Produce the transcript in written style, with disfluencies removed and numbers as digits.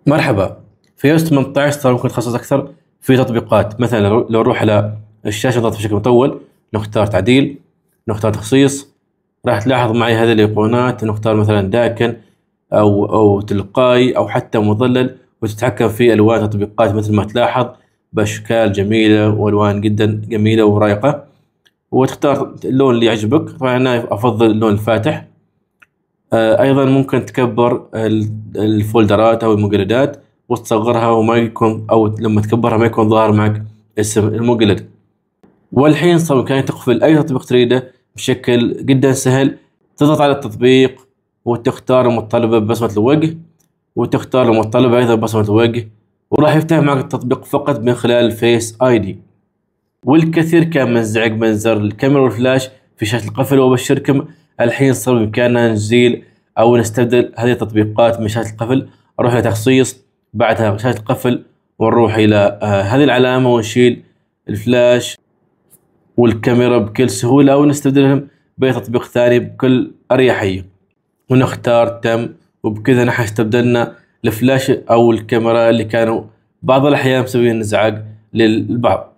مرحبا. في iOS 18 صار ممكن نتخصص أكثر في تطبيقات. مثلا لو نروح على الشاشة نضغط بشكل مطول، نختار تعديل، نختار تخصيص. راح تلاحظ معي هذه الأيقونات، نختار مثلا داكن أو تلقائي أو حتى مظلل، وتتحكم في ألوان التطبيقات مثل ما تلاحظ بأشكال جميلة وألوان جدا جميلة ورائقة، وتختار اللون اللي يعجبك. طبعا أنا أفضل اللون الفاتح. ايضا ممكن تكبر الفولدرات او المجلدات وتصغرها، وما يكون او لما تكبرها ما يكون ظاهر معك اسم المجلد. والحين صار بإمكانك تقفل اي تطبيق تريده بشكل جدا سهل. تضغط على التطبيق وتختار المتطلبة ببصمة الوجه، وتختار المتطلبة ايضا ببصمة الوجه، وراح يفتح معك التطبيق فقط من خلال فيس اي دي. والكثير كان منزعج من زر الكاميرا والفلاش في شاشة القفل، وأبشركم الحين صار بإمكاننا نزيل أو نستبدل هذه التطبيقات من شاشة القفل. أروح إلى تخصيص، بعدها شاشة القفل، ونروح إلى هذه العلامة، ونشيل الفلاش والكاميرا بكل سهولة، ونستبدلهم بأي تطبيق ثاني بكل أريحية، ونختار تم. وبكذا نحن استبدلنا الفلاش أو الكاميرا اللي كانوا بعض الأحيان مسويين إزعاج للبعض.